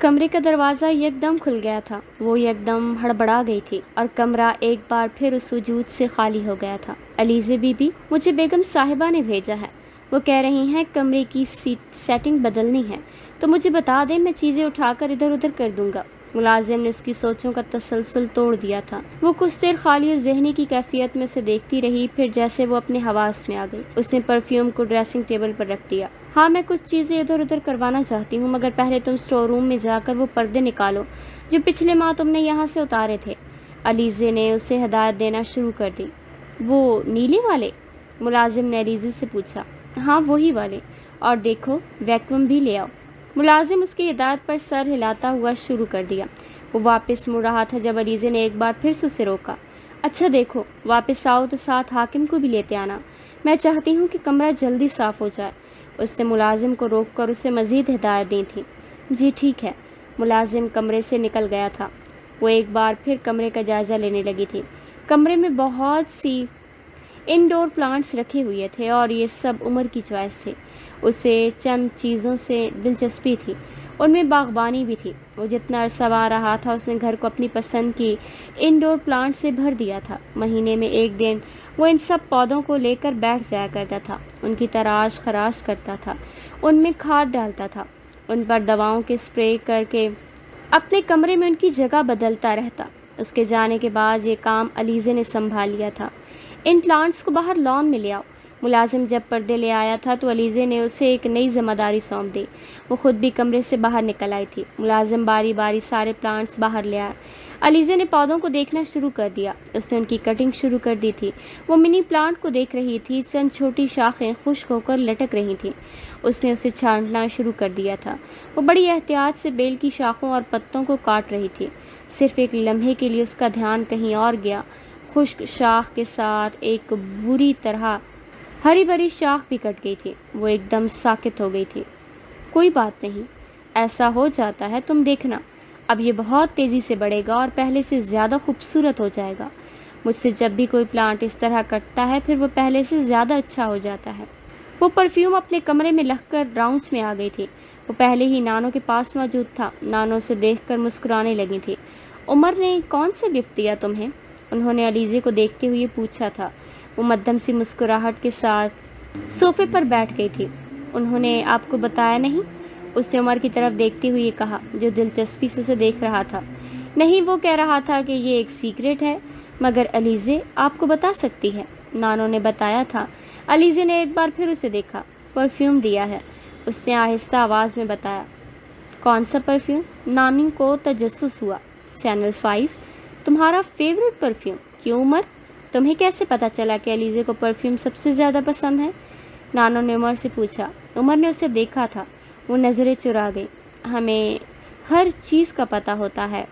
کمرے کا دروازہ یکدم کھل گیا تھا۔ وہ یکدم ہڑبڑا گئی تھی اور کمرہ ایک بار پھر اس وجود سے خالی ہو گیا تھا۔ علیزے بی بی، مجھے بیگم صاحبہ نے بھیجا ہے۔ وہ کہہ رہی ہیں کمرے کی سیٹنگ بدلنی ہے تو مجھے بتا دیں، میں چیزیں اٹھا کر ادھر ادھر کر دوں گا۔ ملازم نے اس کی سوچوں کا تسلسل توڑ دیا تھا۔ وہ کچھ دیر خالی اور ذہنی کی کیفیت میں اسے دیکھتی رہی، پھر جیسے وہ اپنے حواس میں آ گئی، اس نے پرفیوم کو ڈریسنگ ٹیبل پر رکھ دیا۔ ہاں، میں کچھ چیزیں ادھر ادھر کروانا چاہتی ہوں، مگر پہلے تم اسٹور روم میں جا کر وہ پردے نکالو جو پچھلے ماہ تم نے یہاں سے اتارے تھے۔ علیزے نے اسے ہدایت دینا شروع کر دی۔ وہ نیلے والے؟ ملازم نے علیزے سے پوچھا۔ ہاں، وہی والے، اور دیکھو ویکیوم بھی لے آؤ۔ ملازم اس کی ہدایت پر سر ہلاتا ہوا شروع کر دیا۔ وہ واپس مڑ رہا تھا جب علیزے نے ایک بار پھر سے اسے روکا۔ اچھا دیکھو، واپس آؤ تو ساتھ حاکم کو بھی لیتے آنا، میں چاہتی ہوں کہ کمرہ جلدی صاف ہو جائے۔ اس نے ملازم کو روک کر اسے مزید ہدایت دی تھی۔ جی ٹھیک ہے۔ ملازم کمرے سے نکل گیا تھا۔ وہ ایک بار پھر کمرے کا جائزہ لینے لگی تھی۔ کمرے میں بہت سی انڈور پلانٹس رکھے ہوئے تھے اور یہ سب عمر کی چوائس تھے۔ اسے چند چیزوں سے دلچسپی تھی، ان میں باغبانی بھی تھی۔ وہ جتنا عرصہ وہاں رہا تھا اس نے گھر کو اپنی پسند کی انڈور پلانٹ سے بھر دیا تھا۔ مہینے میں ایک دن وہ ان سب پودوں کو لے کر بیٹھ جایا کرتا تھا، ان کی تراش خراش کرتا تھا، ان میں کھاد ڈالتا تھا، ان پر دواؤں کے اسپرے کر کے اپنے کمرے میں ان کی جگہ بدلتا رہتا۔ اس کے جانے کے بعد یہ کام علیزے نے سنبھال لیا تھا۔ ان پلانٹس کو باہر لان میں لے آؤ۔ ملازم جب پردے لے آیا تھا تو علیزے نے اسے ایک نئی ذمہ داری سونپ دی۔ وہ خود بھی کمرے سے باہر نکل آئی تھی۔ ملازم باری باری سارے پلانٹس باہر لے آیا۔ علیزے نے پودوں کو دیکھنا شروع کر دیا۔ اس نے ان کی کٹنگ شروع کر دی تھی۔ وہ منی پلانٹ کو دیکھ رہی تھی، چند چھوٹی شاخیں خشک ہو کر لٹک رہی تھیں۔ اس نے اسے چھانٹنا شروع کر دیا تھا۔ وہ بڑی احتیاط سے بیل کی شاخوں اور پتوں کو کاٹ رہی تھی۔ صرف ایک لمحے کے لیے اس کا دھیان کہیں اور گیا۔ خشک شاخ کے ساتھ ایک بری طرح ہری بھری شاخ بھی کٹ گئی تھی۔ وہ ایک دم ساکت ہو گئی تھی۔ کوئی بات نہیں، ایسا ہو جاتا ہے، تم دیکھنا، اب یہ بہت تیزی سے بڑھے گا اور پہلے سے زیادہ خوبصورت ہو جائے گا۔ مجھ سے جب بھی کوئی پلانٹ اس طرح کٹتا ہے پھر وہ پہلے سے زیادہ اچھا ہو جاتا ہے۔ وہ پرفیوم اپنے کمرے میں لکھ کر راؤنڈس میں آ گئی تھی۔ وہ پہلے ہی نانو کے پاس موجود تھا۔ نانو اسے دیکھ کر مسکرانے لگی تھی۔ عمر نے کون سا گفٹ دیا تمہیں؟ انہوں نے علیزے کو دیکھتے ہوئے پوچھا تھا۔ وہ مدھم سی مسکراہٹ کے ساتھ صوفے پر بیٹھ گئی تھی۔ انہوں نے آپ کو بتایا نہیں؟ اس نے عمر کی طرف دیکھتے ہوئے کہا، جو دلچسپی سے اسے دیکھ رہا تھا۔ نہیں، وہ کہہ رہا تھا کہ یہ ایک سیکرٹ ہے، مگر علیزے آپ کو بتا سکتی ہے۔ نانو نے بتایا تھا۔ علیزے نے ایک بار پھر اسے دیکھا۔ پرفیوم دیا ہے، اس نے آہستہ آواز میں بتایا۔ کون سا پرفیوم؟ نانی کو تجسس ہوا۔ چینل 5، تمہارا فیورٹ پرفیوم؟ کیوں عمر؟ تمہیں کیسے پتا چلا کہ علیزے کو پرفیوم سب سے زیادہ پسند ہے؟ نانو نے عمر سے پوچھا۔ عمر نے اسے دیکھا تھا۔ وہ نظریں چرا گئی۔ ہمیں ہر چیز کا پتہ ہوتا ہے،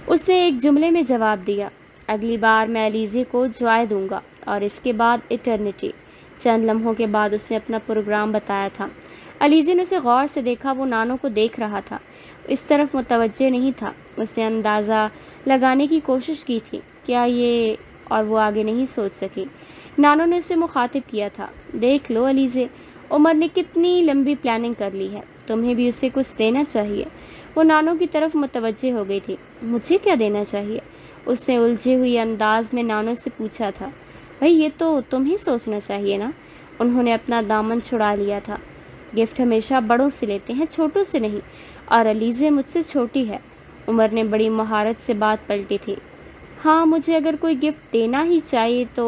اس نے ایک جملے میں جواب دیا۔ اگلی بار میں علیزے کو جوائے دوں گا اور اس کے بعد ایٹرنیٹی۔ چند لمحوں کے بعد اس نے اپنا پروگرام بتایا تھا۔ علیزے نے اسے غور سے دیکھا۔ وہ نانو کو دیکھ رہا تھا، اس طرف متوجہ نہیں تھا۔ اس نے اندازہ لگانے کی کوشش کی تھی کیا یہ، اور وہ آگے نہیں سوچ سکی۔ نانو نے اسے مخاطب کیا تھا۔ دیکھ لو علیزے، عمر نے کتنی لمبی پلاننگ کر لی ہے، تمہیں بھی اسے کچھ دینا چاہیے۔ وہ نانو کی طرف متوجہ ہو گئی تھی۔ مجھے کیا دینا چاہیے؟ اس نے الجھے ہوئے انداز میں نانو سے پوچھا تھا۔ بھئی یہ تو تمہیں سوچنا چاہیے نا۔ انہوں نے اپنا دامن چھڑا لیا تھا۔ گفٹ ہمیشہ بڑوں سے لیتے ہیں، چھوٹوں سے نہیں، اور علیزے مجھ سے چھوٹی ہے۔ عمر نے بڑی مہارت سے بات پلٹی تھی۔ ہاں، مجھے اگر کوئی گفٹ دینا ہی چاہیے تو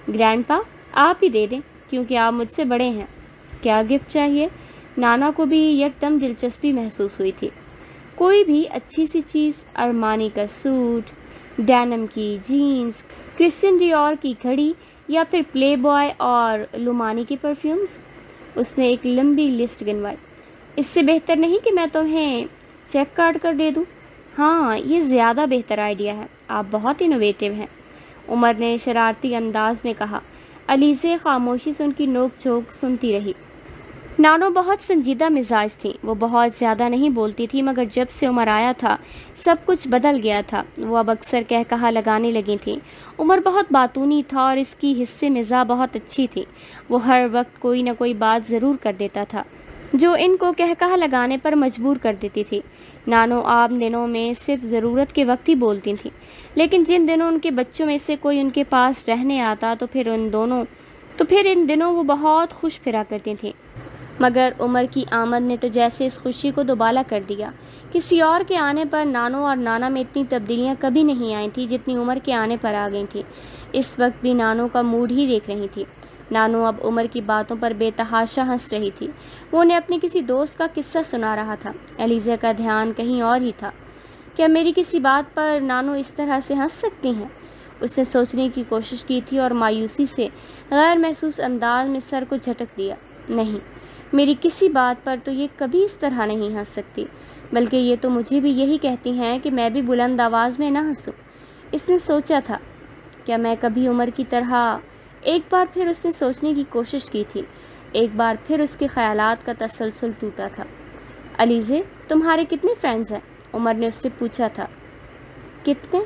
گرینڈ پا آپ ہی دے دیں، کیونکہ آپ مجھ سے بڑے ہیں۔ کیا گفٹ چاہیے؟ نانا کو بھی یکدم دلچسپی محسوس ہوئی تھی۔ کوئی بھی اچھی سی چیز، ارمانی کا سوٹ، ڈینم کی جینز، کرسچن ڈیور کی گھڑی، یا پھر پلے بوائے اور لومانی کے پرفیومز۔ اس نے ایک لمبی لسٹ گنوائی۔ اس سے بہتر نہیں کہ میں تمہیں چیک کاٹ کر دے دوں؟ ہاں، یہ زیادہ بہتر آئیڈیا ہے، آپ بہت انوویٹو ہیں، عمر نے شرارتی انداز میں کہا۔ علیزے خاموشی سے ان کی نوک جھونک سنتی رہی۔ نانو بہت سنجیدہ مزاج تھی۔ وہ بہت زیادہ نہیں بولتی تھی، مگر جب سے عمر آیا تھا سب کچھ بدل گیا تھا۔ وہ اب اکثر کہا لگانے لگی تھیں۔ عمر بہت باتونی تھا اور اس کی حصے مزاح بہت اچھی تھی۔ وہ ہر وقت کوئی نہ کوئی بات ضرور کر دیتا تھا جو ان کو کہا لگانے پر مجبور کر دیتی تھی۔ نانو عام دنوں میں صرف ضرورت کے وقت ہی بولتی تھیں، لیکن جن دنوں ان کے بچوں میں سے کوئی ان کے پاس رہنے آتا تو پھر ان دنوں وہ بہت خوش پھرا کرتی تھیں۔ مگر عمر کی آمد نے تو جیسے اس خوشی کو دوبالا کر دیا۔ کسی اور کے آنے پر نانو اور نانا میں اتنی تبدیلیاں کبھی نہیں آئی تھیں جتنی عمر کے آنے پر آ گئی تھیں۔ اس وقت بھی نانو کا موڈ ہی دیکھ رہی تھی۔ نانو اب عمر کی باتوں پر بے تحاشا ہنس رہی تھی۔ وہ انہیں اپنے کسی دوست کا قصہ سنا رہا تھا۔ ایلیزا کا دھیان کہیں اور ہی تھا۔ کیا میری کسی بات پر نانو اس طرح سے ہنس سکتی ہیں؟ اس نے سوچنے کی کوشش کی تھی اور مایوسی سے غیر محسوس انداز میں سر کو جھٹک دیا۔ نہیں، میری کسی بات پر تو یہ کبھی اس طرح نہیں ہنس سکتی، بلکہ یہ تو مجھے بھی یہی کہتی ہیں کہ میں بھی بلند آواز میں نہ ہنسوں۔ اس نے سوچا تھا، کیا میں کبھی عمر کی طرح؟ ایک بار پھر اس نے سوچنے کی کوشش کی تھی۔ ایک بار پھر اس کے خیالات کا تسلسل ٹوٹا تھا۔ الیزے، تمہارے کتنے فرینڈز ہیں؟ عمر نے اس سے پوچھا تھا۔ کتنے؟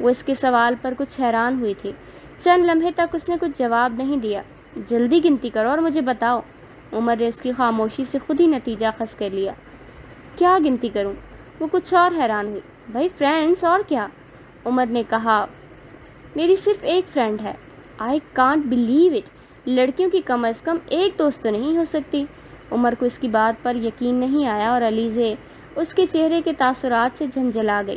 وہ اس کے سوال پر کچھ حیران ہوئی تھی۔ چند لمحے تک اس نے کچھ جواب نہیں دیا۔ جلدی گنتی کرو اور مجھے بتاؤ۔ عمر نے اس کی خاموشی سے خود ہی نتیجہ خاص کر لیا۔ کیا گنتی کروں؟ وہ کچھ اور حیران ہوئی۔ بھائی فرینڈز اور کیا؟ عمر نے کہا، میری صرف ایک فرینڈ ہے۔ I can't believe it. لڑکیوں کی کم از کم ایک دوست تو نہیں ہو سکتی؟ عمر کو اس کی بات پر یقین نہیں آیا اور الیزے اس کے چہرے کے تاثرات سے جھنجھلا گئی۔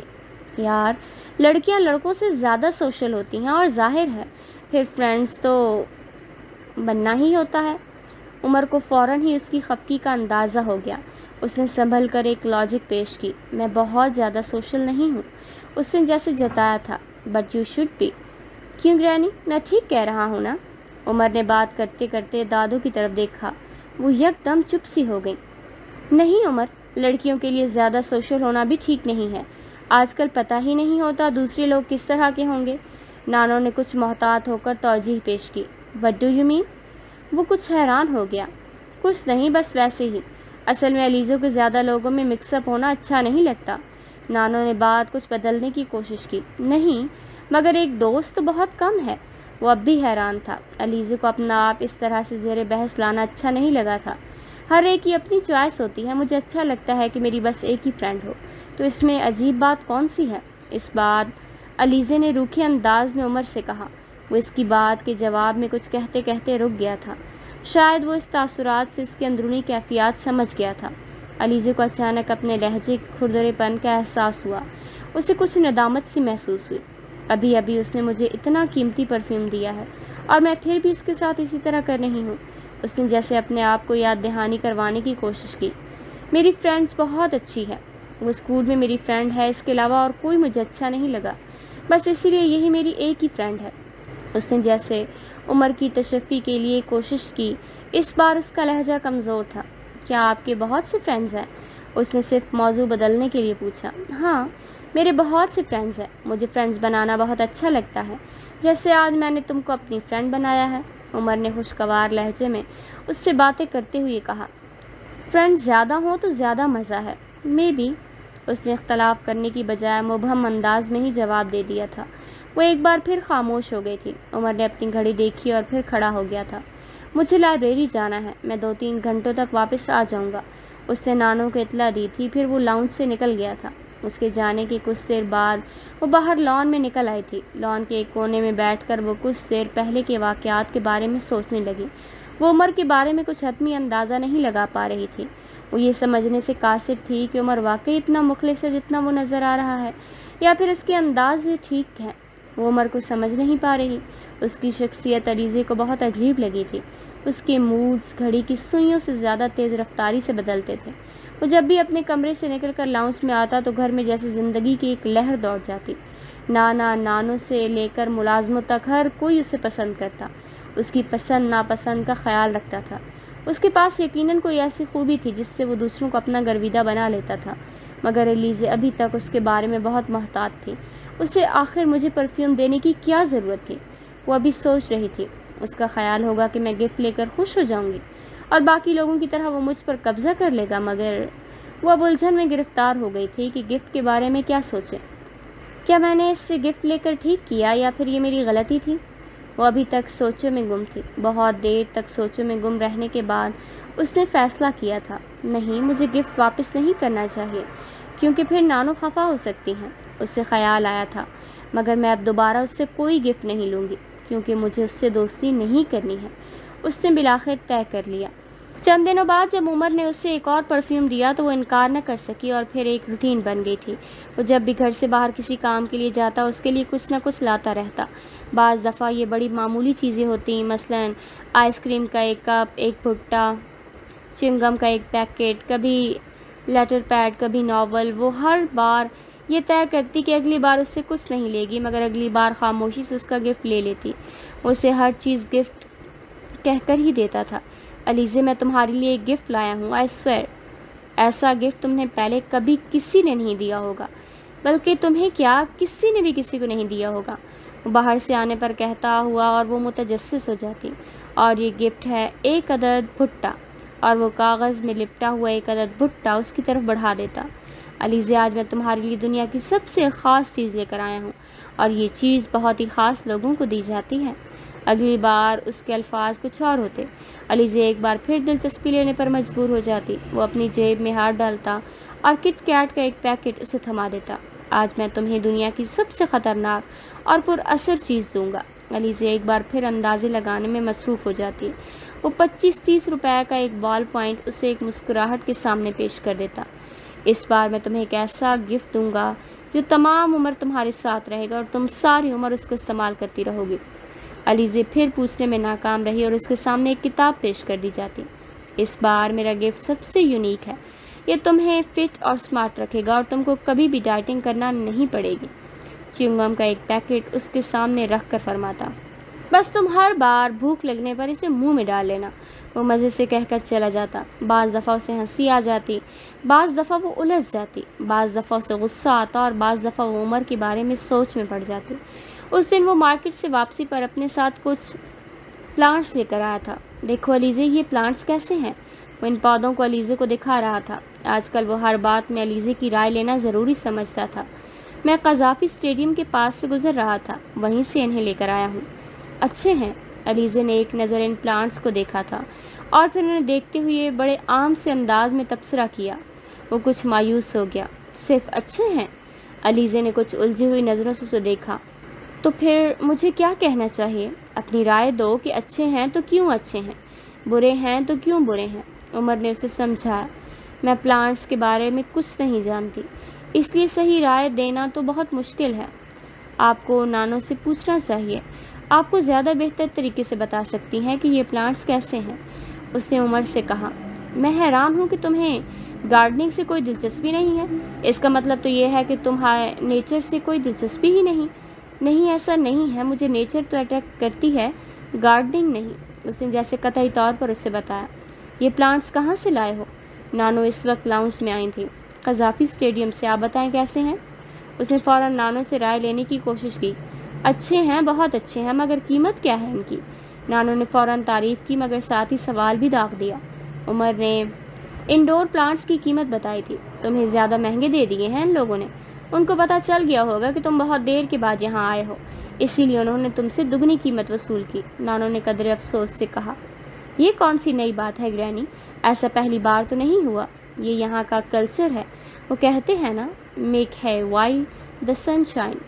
یار، لڑکیاں لڑکوں سے زیادہ سوشل ہوتی ہیں اور ظاہر ہے پھر فرینڈز تو بننا ہی ہوتا ہے۔ عمر کو فوراً ہی اس کی خفگی کا اندازہ ہو گیا۔ اس نے سنبھل کر ایک لاجک پیش کی۔ میں بہت زیادہ سوشل نہیں ہوں، اس نے جیسے جتایا تھا، بٹ یو شوڈ بی۔ کیوں گرینی، میں ٹھیک کہہ رہا ہوں نا؟ عمر نے بات کرتے کرتے دادو کی طرف دیکھا۔ وہ یکدم چپ سی ہو گئی۔ نہیں عمر، لڑکیوں کے لیے زیادہ سوشل ہونا بھی ٹھیک نہیں ہے۔ آج کل پتہ ہی نہیں ہوتا دوسرے لوگ کس طرح کے ہوں گے۔ نانو نے کچھ محتاط ہو کر توضیح پیش کی۔ What do you mean? وہ کچھ حیران ہو گیا۔ کچھ نہیں، بس ویسے ہی۔ اصل میں الیزو کے زیادہ لوگوں میں مکس اپ ہونا اچھا نہیں لگتا۔ نانو نے بات کچھ بدلنے کی کوشش کی۔ نہیں، مگر ایک دوست تو بہت کم ہے۔ وہ اب بھی حیران تھا۔ الیزو کو اپنا آپ اس طرح سے زیر بحث لانا اچھا نہیں لگا تھا۔ ہر ایک کی اپنی چوائس ہوتی ہے۔ مجھے اچھا لگتا ہے کہ میری بس ایک ہی فرینڈ ہو، تو اس میں عجیب بات کون سی ہے؟ اس بات الیزے نے روکھے انداز میں عمر سے کہا۔ وہ اس کی بات کے جواب میں کچھ کہتے کہتے رک گیا تھا۔ شاید وہ اس تاثرات سے اس کے اندرونی کیفیات سمجھ گیا تھا۔ الیزے کو اچانک اپنے لہجے کے کھردرے پن کا احساس ہوا۔ اسے کچھ ندامت سی محسوس ہوئی۔ ابھی ابھی اس نے مجھے اتنا قیمتی پرفیوم دیا ہے اور میں پھر بھی اس کے ساتھ اسی طرح کر رہی ہوں۔ اس نے جیسے اپنے آپ کو یاد دہانی کروانے کی کوشش کی۔ میری فرینڈز بہت اچھی ہے۔ وہ اسکول میں میری فرینڈ ہے، اس کے علاوہ اور کوئی مجھے اچھا نہیں لگا، بس اسی لیے یہی میری ایک ہی فرینڈ ہے۔ اس نے جیسے عمر کی تشفی کے لیے کوشش کی۔ اس بار اس کا لہجہ کمزور تھا۔ کیا آپ کے بہت سے فرینڈز ہیں؟ اس نے صرف موضوع بدلنے کے لیے پوچھا۔ ہاں، میرے بہت سے فرینڈز ہیں۔ مجھے فرینڈز بنانا بہت اچھا لگتا ہے، جیسے آج میں نے تم کو اپنی فرینڈ بنایا ہے۔ عمر نے خوشگوار لہجے میں اس سے باتیں کرتے ہوئے کہا۔ فرینڈ زیادہ ہوں تو زیادہ مزہ ہے۔ مے بی، اس نے اختلاف کرنے کی بجائے مبہم انداز میں ہی جواب دے دیا تھا۔ وہ ایک بار پھر خاموش ہو گئی تھی۔ عمر نے اپنی گھڑی دیکھی اور پھر کھڑا ہو گیا تھا۔ مجھے لائبریری جانا ہے، میں 2-3 گھنٹوں تک واپس آ جاؤں گا۔ اس نے نانو کو اطلاع دی تھی، پھر وہ لاؤنج سے نکل گیا تھا۔ اس کے جانے کے کچھ دیر بعد وہ باہر لان میں نکل آئی تھی۔ لان کے ایک کونے میں بیٹھ کر وہ کچھ دیر پہلے کے واقعات کے بارے میں سوچنے لگی۔ وہ عمر کے بارے میں کچھ حتمی اندازہ نہیں لگا پا رہی تھی۔ وہ یہ سمجھنے سے قاصر تھی کہ عمر واقعی اتنا مخلص ہے جتنا وہ نظر آ رہا ہے، یا پھر اس کے انداز ٹھیک ہے۔ وہ عمر کو سمجھ نہیں پا رہی۔ اس کی شخصیت الیزے کو بہت عجیب لگی تھی۔ اس کے موڈز گھڑی کی سوئیوں سے زیادہ تیز رفتاری سے بدلتے تھے۔ وہ جب بھی اپنے کمرے سے نکل کر لاؤنج میں آتا تو گھر میں جیسے زندگی کی ایک لہر دوڑ جاتی۔ نانا نانو سے لے کر ملازموں تک ہر کوئی اسے پسند کرتا، اس کی پسند ناپسند کا خیال رکھتا تھا۔ اس کے پاس یقیناً کوئی ایسی خوبی تھی جس سے وہ دوسروں کو اپنا گرویدہ بنا لیتا تھا، مگر الیزے ابھی تک اس کے بارے میں بہت محتاط تھی۔ اسے آخر مجھے پرفیوم دینے کی کیا ضرورت تھی؟ وہ ابھی سوچ رہی تھی۔ اس کا خیال ہوگا کہ میں گفٹ لے کر خوش ہو جاؤں گی اور باقی لوگوں کی طرح وہ مجھ پر قبضہ کر لے گا، مگر وہ اب الجھن میں گرفتار ہو گئی تھی کہ گفٹ کے بارے میں کیا سوچے۔ کیا میں نے اس سے گفٹ لے کر ٹھیک کیا یا پھر یہ میری غلطی تھی؟ وہ ابھی تک سوچوں میں گم تھی۔ بہت دیر تک سوچوں میں گم رہنے کے بعد اس نے فیصلہ کیا تھا، نہیں، مجھے گفٹ واپس نہیں کرنا چاہیے۔ کیونکہ پھر نانو خفا ہو سکتی ہیں۔ اس سے خیال آیا تھا مگر میں اب دوبارہ اس سے کوئی گفٹ نہیں لوں گی کیونکہ مجھے اس سے دوستی نہیں کرنی ہے۔ اس نے بالآخر طے کر لیا۔ چند دنوں بعد جب عمر نے اسے ایک اور پرفیوم دیا تو وہ انکار نہ کر سکی اور پھر ایک روٹین بن گئی تھی۔ وہ جب بھی گھر سے باہر کسی کام کے لیے جاتا اس کے لیے کچھ نہ کچھ لاتا رہتا۔ بعض دفعہ یہ بڑی معمولی چیزیں ہوتی، مثلاً آئس کریم کا ایک کپ، ایک بھٹا، چنگم کا ایک پیکٹ، کبھی لیٹر پیڈ، کبھی ناول۔ وہ ہر بار یہ طے کرتی کہ اگلی بار اس سے کچھ نہیں لے گی مگر اگلی بار خاموشی سے اس کا گفٹ لے لیتی۔ وہ اسے ہر چیز گفٹ کہہ کر ہی دیتا تھا۔ علیزے، میں تمہارے لیے ایک گفٹ لایا ہوں، آئی سویئر۔ ایسا گفٹ تم نے پہلے کبھی کسی نے نہیں دیا ہوگا، بلکہ تمہیں کیا کسی نے بھی کسی کو نہیں دیا ہوگا، وہ باہر سے آنے پر کہتا ہوا اور وہ متجسس ہو جاتی۔ اور یہ گفٹ ہے ایک عدد بھٹا، اور وہ کاغذ میں لپٹا ہوا ایک عدد بھٹا اس کی طرف بڑھا دیتا۔ علیزے، آج میں تمہارے لیے دنیا کی سب سے خاص چیز لے کر آیا ہوں اور یہ چیز بہت ہی خاص لوگوں کو دی جاتی ہے۔ اگلی بار اس کے الفاظ کچھ اور ہوتے۔ علیزے ایک بار پھر دلچسپی لینے پر مجبور ہو جاتی۔ وہ اپنی جیب میں ہاتھ ڈالتا اور کٹ کیٹ کا ایک پیکٹ اسے تھما دیتا۔ آج میں تمہیں دنیا کی سب سے خطرناک اور پر اثر چیز دوں گا۔ علیزے ایک بار پھر اندازے لگانے میں مصروف ہو جاتی۔ وہ 25-30 روپے کا ایک بال پوائنٹ اسے ایک مسکراہٹ کے سامنے پیش کر دیتا۔ اس بار میں تمہیں ایک ایسا گفٹ دوں گا جو تمام عمر تمہارے ساتھ رہے گا اور تم ساری عمر اس کو استعمال کرتی رہو گی۔ علیزے پھر پوچھنے میں ناکام رہی اور اس کے سامنے ایک کتاب پیش کر دی جاتی۔ اس بار میرا گفٹ سب سے یونیک ہے۔ یہ تمہیں فٹ اور سمارٹ رکھے گا اور تم کو کبھی بھی ڈائٹنگ کرنا نہیں پڑے گی۔ چیونگم کا ایک پیکٹ اس کے سامنے رکھ کر فرماتا، بس تم ہر بار بھوک لگنے پر اسے منہ میں ڈال لینا۔ وہ مزے سے کہہ کر چلا جاتا۔ بعض دفعہ اسے ہنسی آ جاتی، بعض دفعہ وہ الجھ جاتی، بعض دفعہ اسے غصہ آتا اور بعض دفعہ وہ عمر کے بارے میں سوچ میں پڑ جاتی۔ اس دن وہ مارکیٹ سے واپسی پر اپنے ساتھ کچھ پلانٹس لے کر آیا تھا۔ دیکھو علیزے، یہ پلانٹس کیسے ہیں؟ وہ ان پودوں کو علیزے کو دکھا رہا تھا۔ آج کل وہ ہر بات میں علیزے کی رائے لینا ضروری سمجھتا تھا۔ میں قذافی اسٹیڈیم کے پاس سے گزر رہا تھا، وہیں سے انہیں لے کر آیا ہوں۔ اچھے ہیں۔ علیزے نے ایک نظر ان پلانٹس کو دیکھا تھا اور پھر انہیں دیکھتے ہوئے بڑے عام سے انداز میں تبصرہ کیا۔ وہ کچھ مایوس ہو گیا۔ صرف اچھے ہیں؟ علیزے نے کچھ الجھی ہوئی نظروں سے اسے دیکھا۔ تو پھر مجھے کیا کہنا چاہیے؟ اپنی رائے دو کہ اچھے ہیں تو کیوں اچھے ہیں، برے ہیں تو کیوں برے ہیں۔ عمر نے اسے سمجھایا، میں پلانٹس کے بارے میں کچھ نہیں جانتی، اس لیے صحیح رائے دینا تو بہت مشکل ہے۔ آپ کو نانو سے پوچھنا چاہیے، آپ کو زیادہ بہتر طریقے سے بتا سکتی ہیں کہ یہ پلانٹس کیسے ہیں۔ اس نے عمر سے کہا، میں حیران ہوں کہ تمہیں گارڈننگ سے کوئی دلچسپی نہیں ہے۔ اس کا مطلب تو یہ ہے کہ تمہیں نیچر سے کوئی دلچسپی ہی نہیں۔ نہیں، ایسا نہیں ہے، مجھے نیچر تو اٹریکٹ کرتی ہے، گارڈننگ نہیں۔ اس نے جیسے قطعی طور پر اسے بتایا۔ یہ پلانٹس کہاں سے لائے ہو؟ نانو اس وقت لاؤنج میں آئی تھی۔ قذافی اسٹیڈیم سے۔ آپ بتائیں کیسے ہیں؟ اس نے فوراً نانو سے رائے لینے کی کوشش کی۔ اچھے ہیں، بہت اچھے ہیں، مگر قیمت کیا ہے ان کی؟ نانو نے فوراً تعریف کی مگر ساتھ ہی سوال بھی داغ دیا۔ عمر نے انڈور پلانٹس کی قیمت بتائی تھی۔ تمہیں زیادہ مہنگے دے دیے ہیں ان لوگوں نے۔ ان کو پتہ چل گیا ہوگا کہ تم بہت دیر کے بعد یہاں آئے ہو، اسی لیے انہوں نے تم سے دگنی قیمت وصول کی۔ نانو نے قدرے افسوس سے کہا، یہ کون سی نئی بات ہے گرینی؟ ایسا پہلی بار تو نہیں ہوا، یہ یہاں کا کلچر ہے۔ وہ کہتے ہیں نا، میک ہے وائل دا سن شائن۔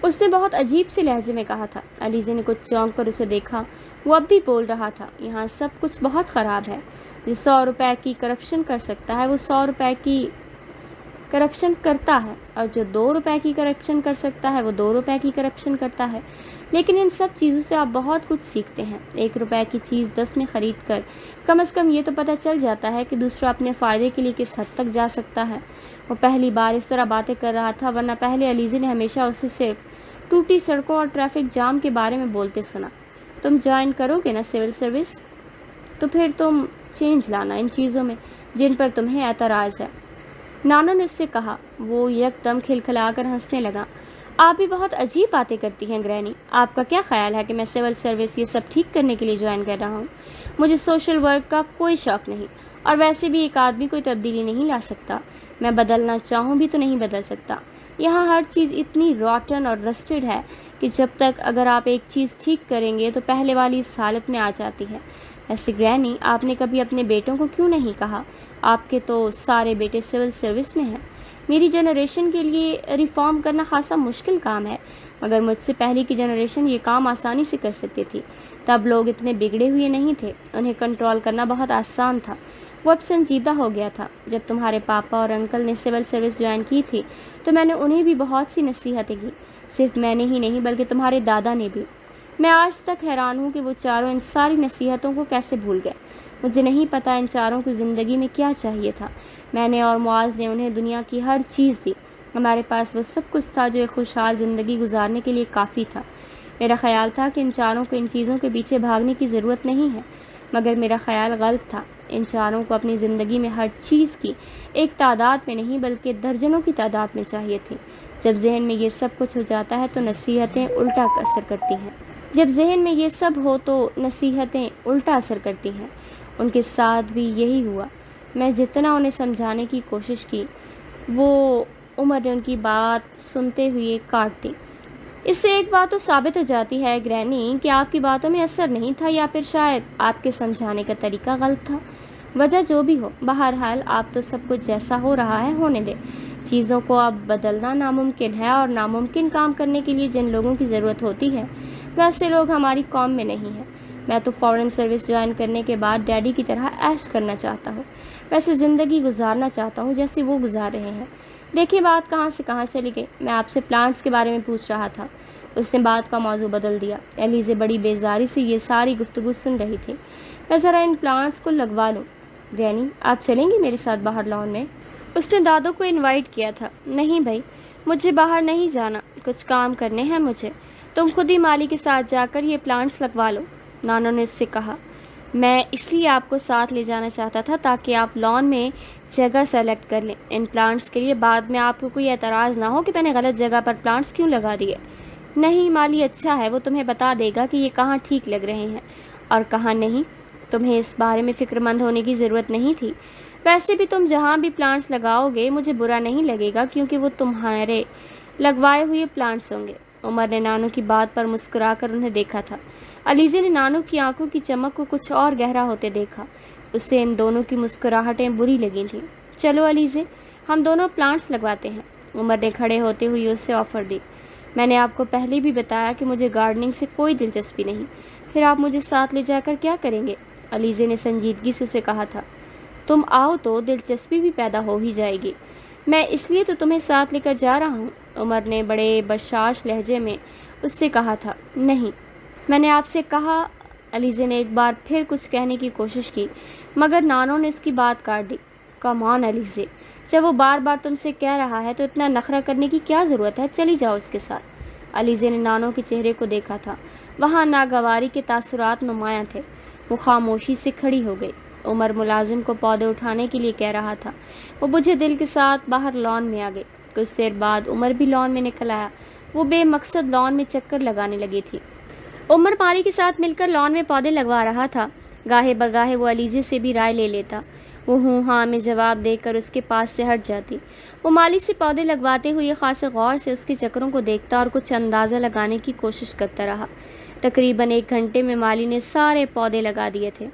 اس نے بہت عجیب سے لہجے میں کہا تھا۔ علیزے نے کچھ چونک کر اسے دیکھا۔ وہ اب بھی بول رہا تھا، یہاں سب کچھ بہت خراب ہے۔ جو 100 روپے کی کرپشن کر سکتا ہے وہ 100 روپے کی کرپشن کرتا ہے، اور جو 2 روپے کی کرپشن کر سکتا ہے وہ 2 روپے کی کرپشن کرتا ہے۔ لیکن ان سب چیزوں سے آپ بہت کچھ سیکھتے ہیں۔ 1 روپے کی چیز 10 میں خرید کر کم از کم یہ تو پتہ چل جاتا ہے کہ دوسرا اپنے فائدے کے لیے کس حد تک جا سکتا ہے۔ وہ پہلی بار اس طرح باتیں کر رہا تھا، ورنہ پہلے علیزے نے ہمیشہ اسے صرف ٹوٹی سڑکوں اور ٹریفک جام کے بارے میں بولتے سنا۔ تم جوائن کرو گے نا سول سروس؟ تو پھر تم چینج لانا ان چیزوں میں جن پر تمہیں اعتراض ہے۔ نانو نے اس سے کہا۔ وہ یک دم کھلکھلا کر ہنسنے لگا۔ آپ بھی بہت عجیب باتیں کرتی ہیں گرینی۔ آپ کا کیا خیال ہے کہ میں سول سروس یہ سب ٹھیک کرنے کے لیے جوائن کر رہا ہوں؟ مجھے سوشل ورک کا کوئی شوق نہیں، اور ویسے بھی ایک آدمی کوئی تبدیلی نہیں لا سکتا۔ میں بدلنا چاہوں بھی تو نہیں بدل سکتا۔ یہاں ہر چیز اتنی راٹن اور رسٹڈ ہے کہ جب تک اگر آپ ایک چیز ٹھیک کریں گے تو پہلے والی اس حالت میں آ جاتی ہے۔ ایسے گرینی، آپ نے کبھی اپنے بیٹوں کو کیوں نہیں کہا؟ آپ کے تو سارے بیٹے سول سروس میں ہیں۔ میری جنریشن کے لیے ریفارم کرنا خاصا مشکل کام ہے، مگر مجھ سے پہلے کی جنریشن یہ کام آسانی سے کر سکتی تھی۔ تب لوگ اتنے بگڑے ہوئے نہیں تھے، انہیں کنٹرول کرنا بہت آسان تھا۔ وہ اب سنجیدہ ہو گیا تھا۔ جب تمہارے پاپا اور انکل نے سول سروس جوائن کی تھی تو میں نے انہیں بھی بہت سی نصیحتیں کی، صرف میں نے ہی نہیں بلکہ تمہارے دادا نے بھی۔ میں آج تک حیران ہوں کہ وہ چاروں ان ساری نصیحتوں کو کیسے بھول گئے۔ مجھے نہیں پتا ان چاروں کو زندگی میں کیا چاہیے تھا۔ میں نے اور معاذ نے انہیں دنیا کی ہر چیز دی۔ ہمارے پاس وہ سب کچھ تھا جو ایک خوشحال زندگی گزارنے کے لیے کافی تھا۔ میرا خیال تھا کہ ان چاروں کو ان چیزوں کے پیچھے بھاگنے کی ضرورت نہیں ہے، مگر میرا خیال غلط تھا۔ ان چاروں کو اپنی زندگی میں ہر چیز کی ایک تعداد میں نہیں بلکہ درجنوں کی تعداد میں چاہیے تھی۔ جب ذہن میں یہ سب کچھ ہو جاتا ہے تو نصیحتیں الٹا اثر کرتی ہیں۔ جب ذہن میں یہ سب ہو تو نصیحتیں الٹا اثر کرتی ہیں۔ ان کے ساتھ بھی یہی ہوا۔ میں جتنا انہیں سمجھانے کی کوشش کی، وہ عمر نے ان کی بات سنتے ہوئے کاٹ دی۔ اس سے ایک بات تو ثابت ہو جاتی ہے گرینی کہ آپ کی باتوں میں اثر نہیں تھا، یا پھر شاید آپ کے سمجھانے کا طریقہ غلط تھا۔ وجہ جو بھی ہو، بہرحال آپ تو سب کچھ جیسا ہو رہا ہے ہونے دیں۔ چیزوں کو اب بدلنا ناممکن ہے، اور ناممکن کام کرنے کے لیے جن لوگوں کی ضرورت ہوتی ہے ویسے لوگ ہماری قوم میں نہیں ہیں۔ میں تو فورن سروس جوائن کرنے کے بعد ڈیڈی کی طرح عیش کرنا چاہتا ہوں، ویسے زندگی گزارنا چاہتا ہوں جیسے وہ گزار رہے ہیں۔ دیکھیے بات کہاں سے کہاں چلی گئی۔ میں آپ سے پلانٹس کے بارے میں پوچھ رہا تھا۔ اس نے بات کا موضوع بدل دیا۔ ایلیزے بڑی بیزاری سے یہ ساری گفتگو سن رہی تھی۔ میں ذرا ان پلانٹس کو لگوا لوں۔ گرینی، آپ چلیں گی میرے ساتھ باہر لان میں؟ اس نے دادو کو انوائٹ کیا تھا۔ نہیں بھائی، مجھے باہر نہیں جانا، کچھ کام کرنے ہیں مجھے۔ تم خود ہی مالی کے ساتھ جا کر یہ پلانٹس لگوا لو، نانو نے اس سے کہا۔ میں اس لیے آپ کو ساتھ لے جانا چاہتا تھا تاکہ آپ لان میں جگہ سلیکٹ کر لیں ان پلانٹس کے لیے، بعد میں آپ کو کوئی اعتراض نہ ہو کہ میں نے غلط جگہ پر پلانٹس کیوں لگا دیے۔ نہیں، مالی اچھا ہے، وہ تمہیں بتا دے گا کہ یہ کہاں ٹھیک لگ رہے ہیں اور کہاں نہیں۔ تمہیں اس بارے میں فکر مند ہونے کی ضرورت نہیں تھی۔ ویسے بھی تم جہاں بھی پلانٹس لگاؤ گے مجھے برا نہیں لگے گا، کیونکہ وہ تمہارے لگوائے ہوئے پلانٹس ہوں گے۔ عمر نے نانو کی بات پر مسکرا کر انہیں دیکھا تھا۔ علیزے نے نانو کی آنکھوں کی چمک کو کچھ اور گہرا ہوتے دیکھا۔ اسے ان دونوں کی مسکراہٹیں بری لگی تھیں۔ چلو علیزے، ہم دونوں پلانٹس لگواتے ہیں، عمر نے کھڑے ہوتے ہوئے اسے آفر دی۔ میں نے آپ کو پہلے بھی بتایا کہ مجھے گارڈننگ سے کوئی دلچسپی نہیں، پھر آپ مجھے ساتھ لے جا کر کیا کریں گے؟ علیزے نے سنجیدگی سے اسے کہا تھا۔ تم آؤ تو دلچسپی بھی پیدا ہو ہی جائے گی، میں اس لیے تو تمہیں ساتھ لے کر جا رہا ہوں، عمر نے بڑے بشاش لہجے میں اس سے کہا تھا۔ نہیں، میں نے آپ سے کہا۔ علیزے نے ایک بار پھر کچھ کہنے کی کوشش کی، مگر نانو نے اس کی بات کاٹ دی۔ کم آن علیزے، جب وہ بار بار تم سے کہہ رہا ہے تو اتنا نخرہ کرنے کی کیا ضرورت ہے؟ چلی جاؤ اس کے ساتھ۔ علیزے نے نانو کے چہرے کو دیکھا تھا، وہاں ناگواری کے تاثرات نمایاں تھے۔ وہ خاموشی سے کھڑی ہو گئی۔ عمر ملازم کو پودے اٹھانے کے لیے کہہ رہا تھا۔ وہ بجھے دل کے ساتھ باہر لان میں آ گئی۔ کچھ دیر بعد عمر بھی لان میں نکل آیا۔ وہ بے مقصد لان میں چکر لگانے لگی تھی۔ عمر مالی کے ساتھ مل کر لان میں پودے لگوا رہا تھا۔ گاہے بگاہے وہ علیزے سے بھی رائے لے لیتا۔ وہ ہوں ہاں میں جواب دے کر اس کے پاس سے ہٹ جاتی۔ وہ مالی سے پودے لگواتے ہوئے خاص غور سے اس کے چکروں کو دیکھتا اور کچھ اندازہ لگانے کی کوشش کرتا رہا۔ تقریباً 1 گھنٹے میں مالی نے سارے پودے لگا دیے تھے۔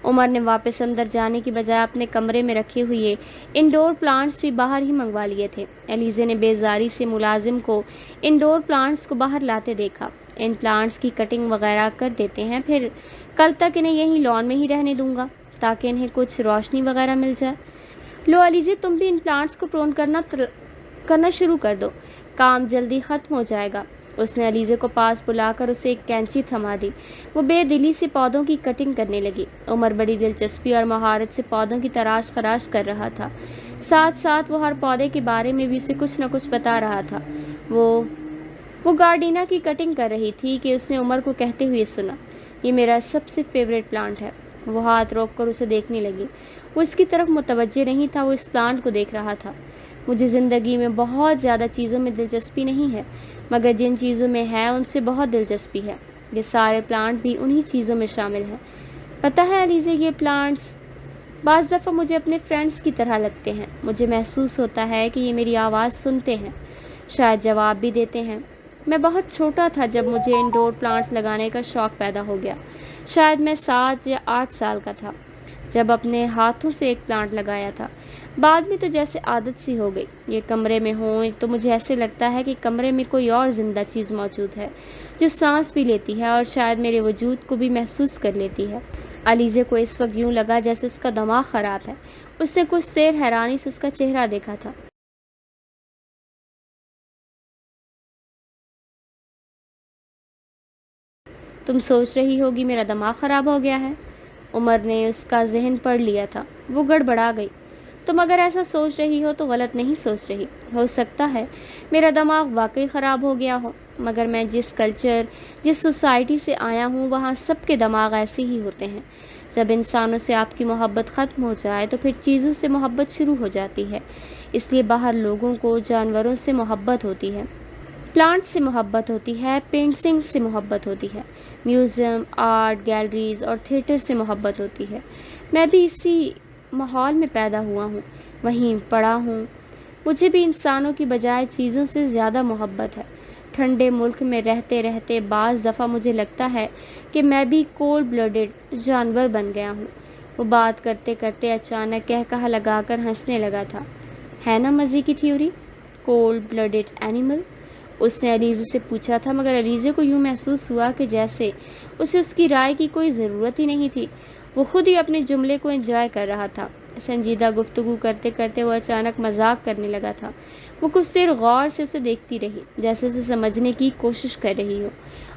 عمر نے واپس اندر جانے کی بجائے اپنے کمرے میں رکھے ہوئے انڈور پلانٹس بھی باہر ہی منگوا لیے تھے۔ علیزے نے بیزاری سے ملازم کو انڈور پلانٹس کو باہر لاتے دیکھا۔ ان پلانٹس کی کٹنگ وغیرہ کر دیتے ہیں، پھر کل تک انہیں یہیں لان میں ہی رہنے دوں گا تاکہ انہیں کچھ روشنی وغیرہ مل جائے۔ لو علیزے، تم بھی ان پلانٹس کو پرون کرنا شروع کر دو، کام جلدی ختم ہو جائے گا۔ اس نے علیزے کو پاس بلا کر اسے ایک کینچی تھما دی۔ وہ بے دلی سے پودوں کی کٹنگ کرنے لگی۔ عمر بڑی دلچسپی اور مہارت سے پودوں کی تراش خراش کر رہا تھا، ساتھ ساتھ وہ ہر پودے کے بارے میں بھی اسے کچھ نہ کچھ بتا رہا تھا۔ وہ گارڈینا کی کٹنگ کر رہی تھی کہ اس نے عمر کو کہتے ہوئے سنا، یہ میرا سب سے فیوریٹ پلانٹ ہے۔ وہ ہاتھ روک کر اسے دیکھنے لگی۔ وہ اس کی طرف متوجہ نہیں تھا، وہ اس پلانٹ کو دیکھ رہا تھا۔ مجھے زندگی میں بہت زیادہ چیزوں میں دلچسپی نہیں ہے، مگر جن چیزوں میں ہے ان سے بہت دلچسپی ہے۔ یہ سارے پلانٹ بھی انہی چیزوں میں شامل ہیں۔ پتہ ہے علیزے، یہ پلانٹس بعض دفعہ مجھے اپنے فرینڈس کی طرح لگتے ہیں۔ مجھے محسوس ہوتا ہے کہ یہ میری آواز سنتے ہیں، شاید جواب بھی دیتے ہیں۔ میں بہت چھوٹا تھا جب مجھے انڈور پلانٹس لگانے کا شوق پیدا ہو گیا۔ شاید میں 7 یا 8 سال کا تھا جب اپنے ہاتھوں سے ایک پلانٹ لگایا تھا۔ بعد میں تو جیسے عادت سی ہو گئی، یہ کمرے میں ہوں تو مجھے ایسے لگتا ہے کہ کمرے میں کوئی اور زندہ چیز موجود ہے جو سانس بھی لیتی ہے اور شاید میرے وجود کو بھی محسوس کر لیتی ہے۔ علیزے کو اس وقت یوں لگا جیسے اس کا دماغ خراب ہے۔ اس نے کچھ دیر حیرانی سے اس کا چہرہ دیکھا تھا۔ تم سوچ رہی ہوگی میرا دماغ خراب ہو گیا ہے؟ عمر نے اس کا ذہن پڑھ لیا تھا۔ وہ گڑبڑا گئی۔ تم اگر ایسا سوچ رہی ہو تو غلط نہیں سوچ رہی۔ ہو سکتا ہے میرا دماغ واقعی خراب ہو گیا ہو، مگر میں جس کلچر، جس سوسائٹی سے آیا ہوں وہاں سب کے دماغ ایسے ہی ہوتے ہیں۔ جب انسانوں سے آپ کی محبت ختم ہو جائے تو پھر چیزوں سے محبت شروع ہو جاتی ہے۔ اس لیے باہر لوگوں کو جانوروں سے محبت ہوتی ہے، پلانٹ سے محبت ہوتی ہے، پینٹنگ سے محبت ہوتی ہے، میوزیم، آرٹ گیلریز اور تھیٹر سے محبت ہوتی ہے۔ میں بھی اسی ماحول میں پیدا ہوا ہوں، وہیں پڑا ہوں۔ مجھے بھی انسانوں کی بجائے چیزوں سے زیادہ محبت ہے۔ ٹھنڈے ملک میں رہتے رہتے بعض دفعہ مجھے لگتا ہے کہ میں بھی کولڈ بلڈڈ جانور بن گیا ہوں۔ وہ بات کرتے کرتے اچانک کہا لگا کر ہنسنے لگا تھا۔ ہے نا مزے کی تھیوری؟ Cold blooded animal? اس نے علیزے سے پوچھا تھا، مگر علیزے کو یوں محسوس ہوا کہ جیسے اسے اس کی رائے کی کوئی ضرورت ہی نہیں تھی۔ وہ خود ہی اپنے جملے کو انجوائے کر رہا تھا۔ سنجیدہ گفتگو کرتے کرتے وہ اچانک مذاق کرنے لگا تھا۔ وہ کچھ دیر غور سے اسے دیکھتی رہی، جیسے اسے سمجھنے کی کوشش کر رہی ہو،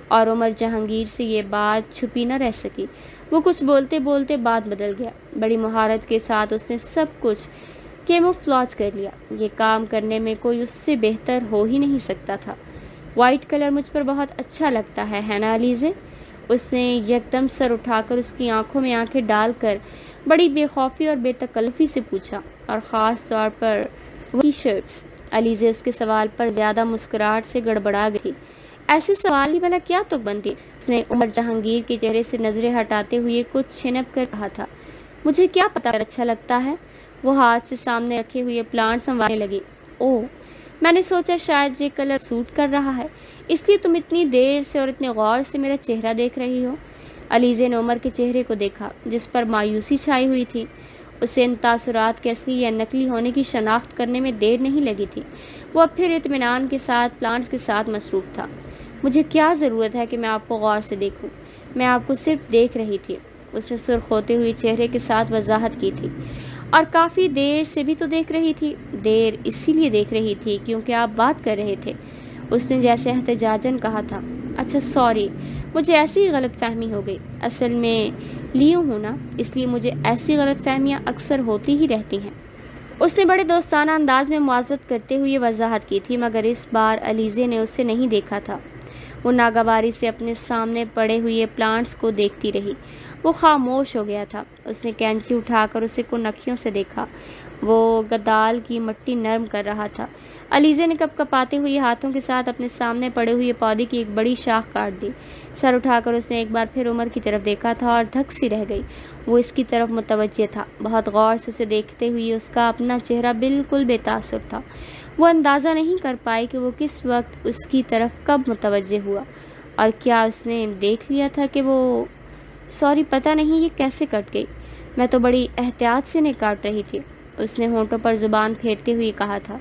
اور عمر جہانگیر سے یہ بات چھپی نہ رہ سکی۔ وہ کچھ بولتے بولتے بات بدل گیا۔ بڑی مہارت کے ساتھ اس نے سب کچھ کیموفلاج کر لیا۔ یہ کام کرنے میں کوئی اس سے بہتر ہو ہی نہیں سکتا تھا۔ وائٹ کلر مجھ پر بہت اچھا لگتا ہے نا علیزے؟ اس نے یکدم سر اٹھا کر اس کی آنکھوں میں آنکھیں ڈال کر بڑی بے خوفی اور بے تکلفی سے پوچھا، اور خاص طور پر وہ ٹی شرٹس۔ علیزے اس کے سوال پر زیادہ مسکراہٹ سے گڑبڑا گئی۔ ایسے سوال ہی بھلا کیا تک بنتی؟ اس نے عمر جہانگیر کے چہرے سے نظریں ہٹاتے ہوئے کچھ چھنپ کر کہا تھا۔ مجھے کیا پتا اچھا لگتا ہے؟ وہ ہاتھ سے سامنے رکھے ہوئے پلانٹ سنوارنے لگی۔ اوہ، میں نے سوچا شاید یہ کلر سوٹ کر رہا ہے، اس لیے تم اتنی دیر سے اور اتنے غور سے میرا چہرہ دیکھ رہی ہو۔ علیزے نے عمر کے چہرے کو دیکھا جس پر مایوسی چھائی ہوئی تھی۔ اسے ان تاثرات کے اصلی یا نقلی ہونے کی شناخت کرنے میں دیر نہیں لگی تھی۔ وہ اب پھر اطمینان کے ساتھ پلانٹس کے ساتھ مصروف تھا۔ مجھے کیا ضرورت ہے کہ میں آپ کو غور سے دیکھوں؟ میں آپ کو صرف دیکھ رہی تھی، اس نے سرخ ہوتے ہوئے چہرے کے ساتھ وضاحت کی تھی۔ اور کافی دیر سے بھی تو دیکھ رہی تھی۔ دیر اسی لیے دیکھ رہی تھی کیونکہ آپ بات کر رہے تھے، اس نے جیسے احتجاجاً کہا تھا۔ اچھا سوری، مجھے ایسی ہی غلط فہمی ہو گئی۔ اصل میں لیوں ہوں نا، اس لیے مجھے ایسی غلط فہمیاں اکثر ہوتی ہی رہتی ہیں۔ اس نے بڑے دوستانہ انداز میں معذرت کرتے ہوئے وضاحت کی تھی، مگر اس بار علیزے نے اسے نہیں دیکھا تھا۔ وہ ناگواری سے اپنے سامنے پڑے ہوئے پلانٹس کو دیکھتی رہی۔ وہ خاموش ہو گیا تھا۔ اس نے کینچی اٹھا کر اسے کنکھیوں سے دیکھا۔ وہ گدال کی مٹی نرم کر رہا تھا۔ علیزے نے کپ کپاتے ہوئے ہاتھوں کے ساتھ اپنے سامنے پڑے ہوئے پودے کی ایک بڑی شاخ کاٹ دی۔ سر اٹھا کر اس نے ایک بار پھر عمر کی طرف دیکھا تھا اور دھک سی رہ گئی۔ وہ اس کی طرف متوجہ تھا۔ بہت غور سے اسے دیکھتے ہوئے اس کا اپنا چہرہ بالکل بے تاثر تھا۔ وہ اندازہ نہیں کر پائی کہ وہ کس وقت اس کی طرف کب متوجہ ہوا، اور کیا اس نے دیکھ لیا تھا کہ وہ سوری پتہ نہیں یہ کیسے کٹ گئی۔ میں تو بڑی احتیاط سے نہیں کاٹ رہی تھی، اس نے ہونٹوں پر زبان پھیرتے ہوئے کہا تھا۔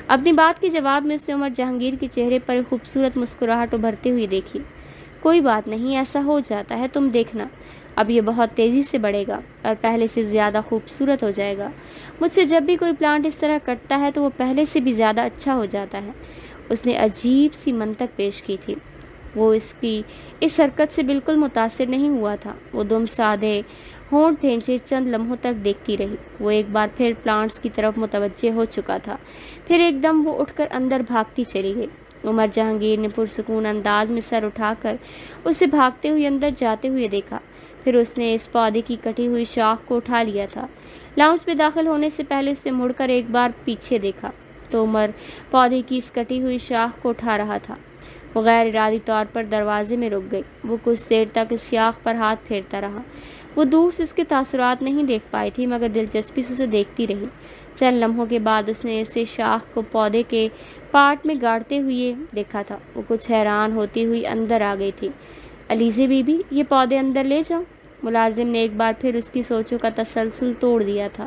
اپنی بات کے جواب میں اس نے عمر جہانگیر کے چہرے پر ایک خوبصورت مسکراہٹ ابھرتے ہوئے دیکھی۔ کوئی بات نہیں، ایسا ہو جاتا ہے، تم دیکھنا اب یہ بہت تیزی سے بڑھے گا اور پہلے سے زیادہ خوبصورت ہو جائے گا۔ مجھ سے جب بھی کوئی پلانٹ اس طرح کٹتا ہے تو وہ پہلے سے بھی زیادہ اچھا ہو جاتا ہے۔ اس نے عجیب سی منطق پیش کی تھی۔ وہ اس کی اس حرکت سے بالکل متاثر نہیں ہوا تھا۔ وہ دم سادھے ہونٹ بھینچے چند لمحوں تک دیکھتی رہی۔ وہ ایک بار پھر پلانٹس کی طرف متوجہ ہو چکا تھا، پھر ایک دم وہ اٹھ کر اندر بھاگتی چلی گئی۔ عمر جہانگیر نے پرسکون انداز میں سر اٹھا کر اسے بھاگتے ہوئے اندر جاتے ہوئے دیکھا۔ پھر اس نے اس پودے کی کٹی ہوئی شاخ کو اٹھا لیا تھا۔ لاؤنج میں داخل ہونے سے پہلے اس نے مڑ کر ایک بار پیچھے دیکھا تو عمر پودے کی اس کٹی ہوئی شاخ کو اٹھا رہا تھا۔ وہ غیر ارادی طور پر دروازے میں رک گئی۔ وہ کچھ دیر تک اس شاخ پر ہاتھ پھیرتا رہا۔ وہ دور سے اس کے تاثرات نہیں دیکھ پائی تھی، مگر دلچسپی سے اسے دیکھتی رہی۔ چند لمحوں کے بعد اس نے اسے شاخ کو پودے کے پارٹ میں گاڑتے ہوئے دیکھا تھا۔ وہ کچھ حیران ہوتی ہوئی اندر آ گئی تھی۔ علیزے بی بی، یہ پودے اندر لے جاؤ۔ ملازم نے ایک بار پھر اس کی سوچوں کا تسلسل توڑ دیا تھا۔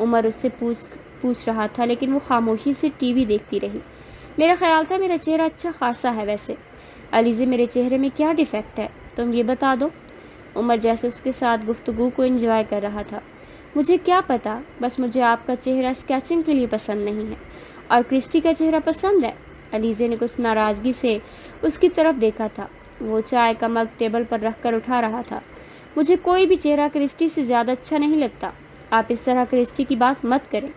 عمر اس سے پوچھ رہا تھا لیکن وہ خاموشی سے ٹی وی دیکھتی رہی۔ میرا خیال تھا میرا چہرہ اچھا خاصا ہے ویسے۔ علیزے میرے چہرے میں کیا ڈیفیکٹ ہے تم یہ بتا دو۔ عمر جیسے اس کے ساتھ گفتگو کو انجوائے کر رہا تھا۔ مجھے کیا پتا، بس مجھے آپ کا چہرہ اسکیچنگ کے لیے پسند نہیں ہے اور کرسٹی کا چہرہ پسند ہے۔ علیزے نے کچھ ناراضگی سے اس کی طرف دیکھا تھا۔ وہ چائے کا مگ ٹیبل پر رکھ کر اٹھا رہا تھا۔ مجھے کوئی بھی چہرہ کرسٹی سے زیادہ اچھا نہیں لگتا۔ آپ اس طرح کرسٹی کی بات مت کریں،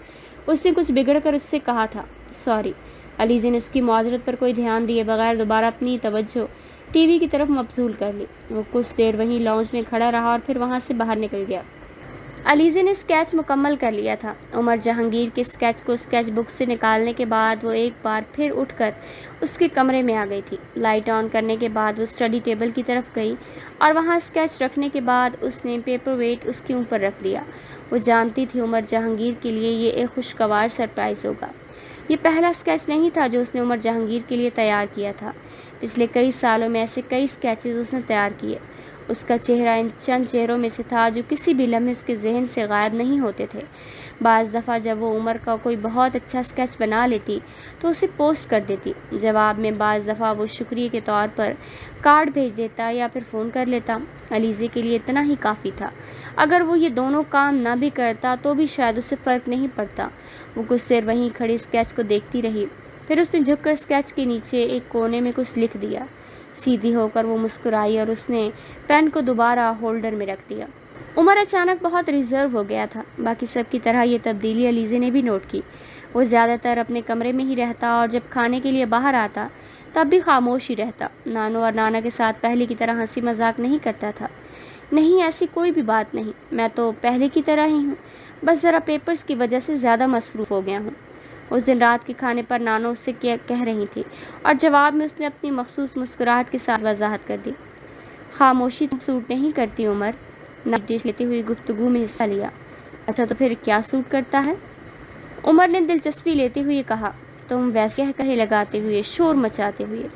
اس نے کچھ بگڑ کر اس سے کہا تھا۔ سوری۔ علیزے نے اس کی معذرت پر کوئی دھیان دیے بغیر دوبارہ اپنی توجہ ٹی وی کی طرف مبذول کر لی۔ وہ کچھ دیر وہیں لاؤنج میں کھڑا رہا اور پھر وہاں سے باہر نکل گیا۔ علیزے نے اسکیچ مکمل کر لیا تھا۔ عمر جہانگیر کے اسکیچ کو اسکیچ بک سے نکالنے کے بعد وہ ایک بار پھر اٹھ کر اس کے کمرے میں آ گئی تھی۔ لائٹ آن کرنے کے بعد وہ اسٹڈی ٹیبل کی طرف گئی اور وہاں اسکیچ رکھنے کے بعد اس نے پیپر ویٹ اس کے اوپر رکھ دیا۔ وہ جانتی تھی عمر جہانگیر کے لیے یہ ایک خوشگوار سرپرائز ہوگا۔ یہ پہلا اسکیچ نہیں تھا جو اس نے عمر جہانگیر کے لیے تیار کیا تھا۔ پچھلے کئی سالوں میں ایسے کئی اسکیچز اس نے تیار کیے۔ اس کا چہرہ ان چند چہروں میں سے تھا جو کسی بھی لمحے اس کے ذہن سے غائب نہیں ہوتے تھے۔ بعض دفعہ جب وہ عمر کا کوئی بہت اچھا اسکیچ بنا لیتی تو اسے پوسٹ کر دیتی۔ جواب میں بعض دفعہ وہ شکریہ کے طور پر کارڈ بھیج دیتا یا پھر فون کر لیتا۔ علیزے کے لیے اتنا ہی کافی تھا۔ اگر وہ یہ دونوں کام نہ بھی کرتا تو بھی شاید اسے فرق نہیں پڑتا۔ وہ کچھ دیر وہیں کھڑی اسکیچ کو دیکھتی رہی، پھر اس نے جھک کر اسکیچ کے نیچے ایک کونے میں کچھ لکھ دیا۔ سیدھی ہو کر وہ مسکرائی اور اس نے پین کو دوبارہ ہولڈر میں رکھ دیا۔ عمر اچانک بہت ریزرو ہو گیا تھا۔ باقی سب کی طرح یہ تبدیلی علیزے نے بھی نوٹ کی۔ وہ زیادہ تر اپنے کمرے میں ہی رہتا اور جب کھانے کے لیے باہر آتا تب بھی خاموش ہی رہتا۔ نانو اور نانا کے ساتھ پہلے کی طرح ہنسی مذاق نہیں کرتا تھا۔ نہیں، ایسی کوئی بھی بات نہیں، میں تو پہلے کی طرح ہی ہوں، بس ذرا پیپرز کی وجہ سے زیادہ مصروف ہو گیا ہوں۔ اس دن رات کے کھانے پر نانو اس سے کہہ رہی تھی اور جواب میں اس نے اپنی مخصوص مسکراہٹ کے ساتھ وضاحت کر دی۔ خاموشی سوٹ نہیں کرتی عمر۔ ڈش لیتے ہوئے گفتگو میں حصہ لیا۔ اچھا تو پھر کیا سوٹ کرتا ہے؟ عمر نے دلچسپی لیتے ہوئے کہا۔ تم ویسے کہے لگاتے ہوئے، شور مچاتے ہوئے۔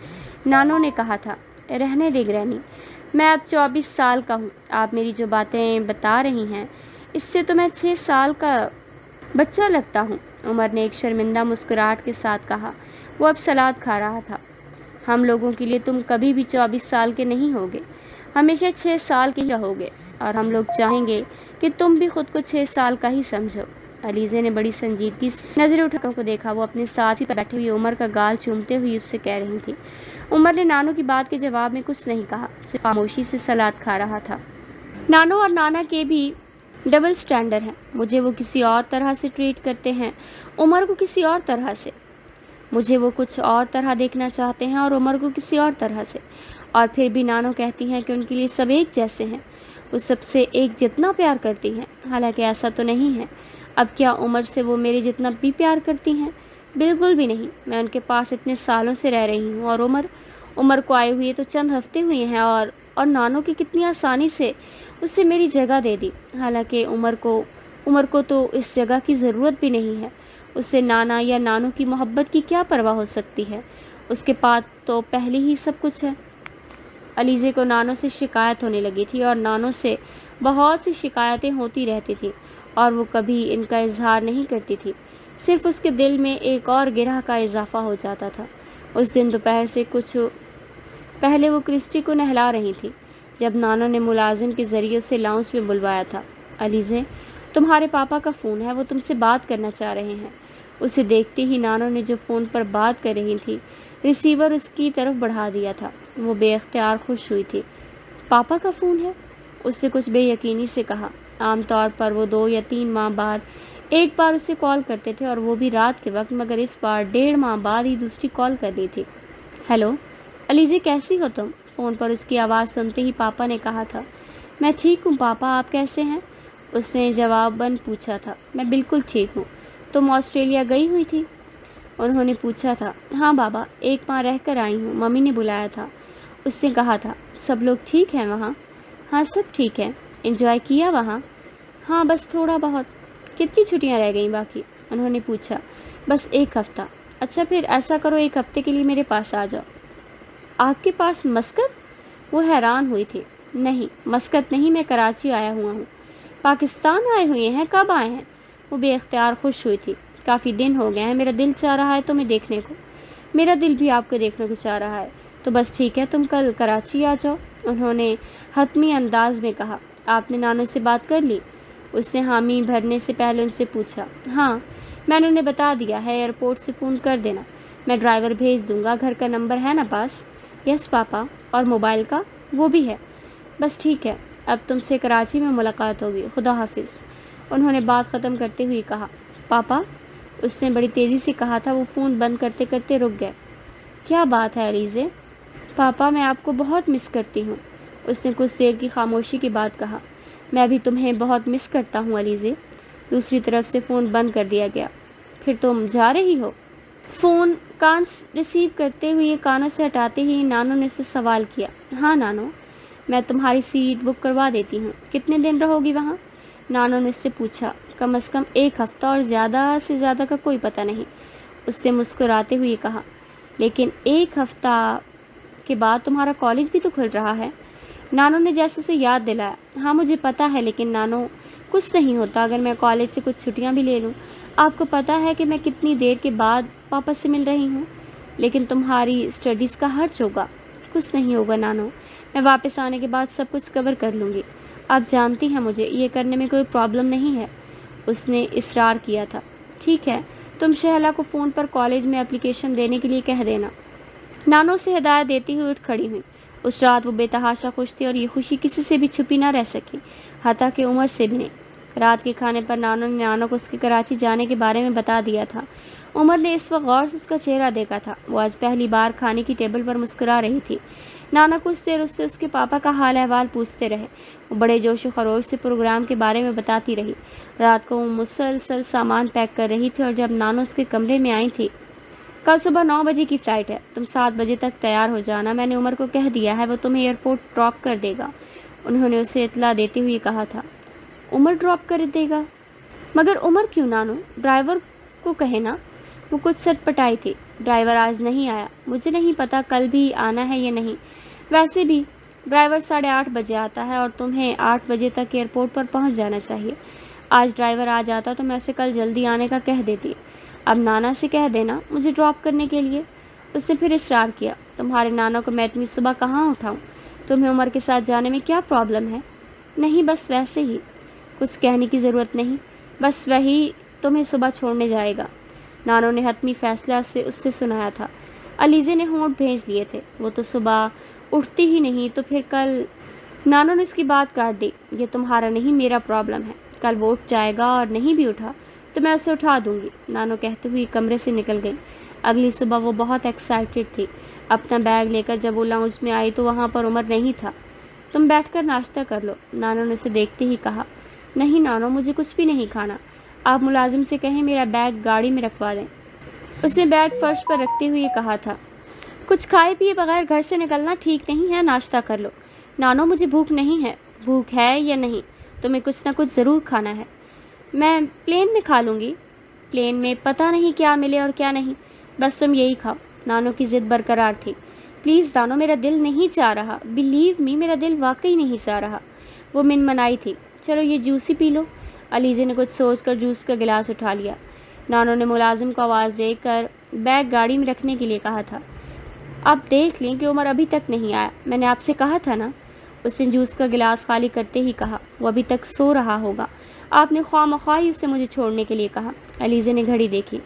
نانو نے کہا تھا، رہنے دے گرینی، میں اب 24 سال کا ہوں۔ آپ میری جو باتیں بتا رہی ہیں اس سے تو میں 6 سال کا بچہ لگتا ہوں۔ عمر نے ایک شرمندہ مسکراہٹ کے ساتھ کہا۔ وہ اب سلاد کھا رہا تھا۔ ہم لوگوں کے لیے تم کبھی بھی 24 سال کے نہیں ہوگے، ہمیشہ 6 سال کے ہی رہو گے، اور ہم لوگ چاہیں گے کہ تم بھی خود کو 6 سال کا ہی سمجھو۔ علیزے نے بڑی سنجیدگی سے نظر اٹھا کر کو دیکھا۔ وہ اپنے ساتھ ہی بیٹھے ہوئے عمر کا گال چومتے ہوئے اس سے کہہ رہی تھی۔ عمر نے نانو کی بات کے جواب میں کچھ نہیں کہا، صرف خاموشی سے سلاد کھا رہا تھا۔ نانو اور نانا کے بھی ڈبل سٹینڈرڈ ہیں۔ مجھے وہ کسی اور طرح سے ٹریٹ کرتے ہیں، عمر کو کسی اور طرح سے۔ مجھے وہ کچھ اور طرح دیکھنا چاہتے ہیں اور عمر کو کسی اور طرح سے۔ اور پھر بھی نانو کہتی ہیں کہ ان کے لیے سب ایک جیسے ہیں، وہ سب سے ایک جتنا پیار کرتی ہیں، حالانکہ ایسا تو نہیں ہے۔ اب کیا عمر سے وہ میرے جتنا بھی پیار کرتی ہیں؟ بالکل بھی نہیں۔ میں ان کے پاس اتنے سالوں سے رہ رہی ہوں، اور عمر کو آئے ہوئے تو چند ہفتے ہوئے ہیں، اور نانو کی کتنی آسانی سے اس سے میری جگہ دے دی، حالانکہ عمر کو تو اس جگہ کی ضرورت بھی نہیں ہے۔ اس سے نانا یا نانو کی محبت کی کیا پرواہ ہو سکتی ہے؟ اس کے پاس تو پہلے ہی سب کچھ ہے۔ علیزے کو نانو سے شکایت ہونے لگی تھی، اور نانو سے بہت سی شکایتیں ہوتی رہتی تھی، اور وہ کبھی ان کا اظہار نہیں کرتی تھی۔ صرف اس کے دل میں ایک اور گرہ کا اضافہ ہو جاتا تھا۔ اس دن دوپہر سے کچھ پہلے وہ کرسٹی کو نہلا رہی تھی جب نانو نے ملازم کے ذریعے اسے لاؤنج میں بلوایا تھا۔ علیزے، تمہارے پاپا کا فون ہے، وہ تم سے بات کرنا چاہ رہے ہیں۔ اسے دیکھتے ہی نانو نے جو فون پر بات کر رہی تھی ریسیور اس کی طرف بڑھا دیا تھا۔ وہ بے اختیار خوش ہوئی تھی۔ پاپا کا فون ہے؟ اس نے کچھ بے یقینی سے کہا۔ عام طور پر وہ 2 یا 3 ماہ بعد ایک بار اسے کال کرتے تھے، اور وہ بھی رات کے وقت، مگر اس بار 1.5 ماہ بعد ہی دوسری کال کر لی تھی۔ ہیلو علیزے، کیسی ہو تم؟ فون پر اس کی آواز سنتے ہی پاپا نے کہا تھا۔ میں ٹھیک ہوں پاپا، آپ کیسے ہیں؟ اس نے جواباً پوچھا تھا۔ میں بالکل ٹھیک ہوں۔ تم آسٹریلیا گئی ہوئی تھی؟ انہوں نے پوچھا تھا۔ ہاں بابا، 1 ماہ رہ کر آئی ہوں، ممی نے بلایا تھا۔ اس نے کہا تھا۔ سب لوگ ٹھیک ہیں وہاں؟ ہاں سب ٹھیک ہے۔ انجوائے کیا وہاں؟ ہاں بس تھوڑا بہت۔ کتنی چھٹیاں رہ گئیں باقی؟ انہوں نے پوچھا۔ بس 1 ہفتہ۔ اچھا پھر ایسا کرو، 1 ہفتے کے لیے میرے پاس آ جاؤ۔ آپ کے پاس؟ مسقط؟ وہ حیران ہوئی تھی۔ نہیں مسقط نہیں، میں کراچی آیا ہوا ہوں۔ پاکستان آئے ہوئے ہیں؟ کب آئے ہیں؟ وہ بے اختیار خوش ہوئی تھی۔ کافی دن ہو گئے ہیں، میرا دل چاہ رہا ہے تمہیں دیکھنے کو۔ میرا دل بھی آپ کو دیکھنے کو چاہ رہا ہے، تو بس ٹھیک ہے، تم کل کراچی آ جاؤ، انہوں نے حتمی انداز میں کہا۔ آپ نے نانو سے بات کر لی؟ اس نے حامی بھرنے سے پہلے ان سے پوچھا۔ ہاں، میں نے انہیں بتا دیا ہے، ایئرپورٹ سے فون کر دینا، میں ڈرائیور بھیج دوں گا۔ گھر کا نمبر ہے نا پاس؟ یس پاپا، اور موبائل کا؟ وہ بھی ہے۔ بس ٹھیک ہے، اب تم سے کراچی میں ملاقات ہوگی، خدا حافظ، انہوں نے بات ختم کرتے ہوئے کہا۔ پاپا، اس نے بڑی تیزی سے کہا تھا۔ وہ فون بند کرتے کرتے رک گئے۔ کیا بات ہے علیزے؟ پاپا، میں آپ کو بہت مس کرتی ہوں، اس نے کچھ دیر کی خاموشی کے بعد کہا۔ میں بھی تمہیں بہت مس کرتا ہوں علیزے۔ دوسری طرف سے فون بند کر دیا گیا۔ پھر تم جا رہی ہو؟ فون کان ریسیو کرتے ہوئے کانوں سے ہٹاتے ہی نانو نے اس سے سوال کیا۔ ہاں نانو، میں تمہاری سیٹ بک کروا دیتی ہوں۔ کتنے دن رہو گی وہاں؟ نانو نے اس سے پوچھا۔ کم از کم 1 ہفتہ، اور زیادہ سے زیادہ کا کوئی پتہ نہیں، اس نے مسکراتے ہوئے کہا۔ لیکن 1 ہفتہ کے بعد تمہارا کالج بھی تو کھل رہا ہے، نانو نے جیسے اسے یاد دلایا۔ ہاں مجھے پتہ ہے، لیکن نانو کچھ نہیں ہوتا اگر میں کالج سے کچھ چھٹیاں بھی لے لوں۔ آپ کو پتہ ہے کہ میں کتنی دیر کے بعد پاپا سے مل رہی ہوں، لیکن تمہاری اسٹڈیز کا حرج ہوگا۔ کچھ نہیں ہوگا نانو، میں واپس آنے کے بعد سب کچھ کور کر لوں گی۔ آپ جانتی ہیں مجھے یہ کرنے میں کوئی پرابلم نہیں ہے، اس نے اصرار کیا تھا۔ ٹھیک ہے، تم شہلا کو فون پر کالج میں اپلیکیشن دینے کے لیے کہہ دینا۔ نانو سے ہدایت دیتی ہوئی اٹھ کھڑی ہوئی۔ اس رات وہ بے تحاشا خوش تھی، اور یہ خوشی کسی سے بھی چھپی نہ رہ سکی، حتیٰ کہ عمر سے بھی نہیں۔ رات کے کھانے پر نانو کو اس کے کراچی جانے کے بارے میں بتا دیا تھا۔ عمر نے اس وقت غور سے اس کا چہرہ دیکھا تھا۔ وہ آج پہلی بار کھانے کی ٹیبل پر مسکرا رہی تھی۔ نانا کچھ دیر اس کے پاپا کا حال احوال پوچھتے رہے۔ وہ بڑے جوش و خروش سے پروگرام کے بارے میں بتاتی رہی۔ رات کو وہ مسلسل سامان پیک کر رہی تھی، اور جب نانو اس کے کمرے میں آئی تھی، کل صبح 9 بجے کی فلائٹ ہے، تم 7 بجے تک تیار ہو جانا، میں نے عمر کو کہہ دیا ہے، وہ تمہیں ایئرپورٹ ڈراپ کر دے گا، انہوں نے اسے اطلاع دیتے ہوئے کہا تھا۔ عمر ڈراپ کر دے گا؟ مگر عمر کیوں نانو؟ ڈرائیور کو کہے نا۔ وہ کچھ سٹ پٹائی تھی۔ ڈرائیور آج نہیں آیا، مجھے نہیں پتا کل بھی آنا ہے یا نہیں، ویسے بھی ڈرائیور 8:30 بجے آتا ہے، اور تمہیں 8 بجے تک ایئرپورٹ پر پہنچ جانا چاہیے۔ آج ڈرائیور آ جاتا تو میں اسے کل جلدی آنے کا کہہ دیتی۔ اب نانا سے کہہ دینا مجھے ڈراپ کرنے کے لیے، اس نے پھر اصرار کیا۔ تمہارے نانا کو میں اتنی صبح کہاں اٹھاؤں؟ تمہیں عمر کے ساتھ جانے میں کیا پرابلم ہے؟ نہیں، بس ویسے ہی، کچھ کہنے کی ضرورت نہیں، بس وہی تمہیں صبح چھوڑنے جائے گا، نانو نے حتمی فیصلہ اس سے سنایا تھا۔ علیزے نے ہونٹ بھیج لیے تھے، وہ تو صبح اٹھتی ہی نہیں، تو پھر کل؟ نانو نے اس کی بات کاٹ دی۔ یہ تمہارا نہیں، میرا پرابلم ہے، کل وہ اٹھ جائے گا، اور نہیں بھی اٹھا تو میں اسے اٹھا دوں گی، نانو کہتے ہوئے کمرے سے نکل گئی۔ اگلی صبح وہ بہت ایکسائٹڈ تھی۔ اپنا بیگ لے کر جب وہ لاؤنج میں آئی تو وہاں پر عمر نہیں تھا۔ تم بیٹھ کر ناشتہ کر لو، نانو نے اسے دیکھتے ہی کہا۔ نہیں نانو، مجھے کچھ بھی نہیں کھانا، آپ ملازم سے کہیں میرا بیگ گاڑی میں رکھوا دیں، اس نے بیگ فرش پر رکھتے ہوئے کہا تھا۔ کچھ کھائے پیے بغیر گھر سے نکلنا ٹھیک نہیں ہے، ناشتہ کر لو۔ نانو مجھے بھوک نہیں ہے۔ بھوک ہے یا نہیں، تمہیں کچھ نہ کچھ ضرور کھانا ہے۔ میں پلین میں کھا لوں گی، پلین میں پتہ نہیں کیا ملے اور کیا نہیں، بس تم یہی کھاؤ، نانو کی ضد برقرار تھی۔ پلیز نانو، میرا دل نہیں چاہ رہا، بلیو می، میرا دل واقعی نہیں چاہ رہا، وہ منمنائی تھی۔ چلو یہ جوس ہی پی لو، علیزے نے کچھ سوچ کر جوس کا گلاس اٹھا لیا۔ نانو نے ملازم کو آواز دے کر بیگ گاڑی میں رکھنے کے لیے کہا تھا۔ آپ دیکھ لیں کہ عمر ابھی تک نہیں آیا، میں نے آپ سے کہا تھا نا، اس نے جوس کا گلاس خالی کرتے ہی کہا۔ وہ ابھی تک سو رہا ہوگا، آپ نے خواہ مخواہ ہی اسے مجھے چھوڑنے کے لیے کہا۔ علیزے نے گھڑی دیکھی۔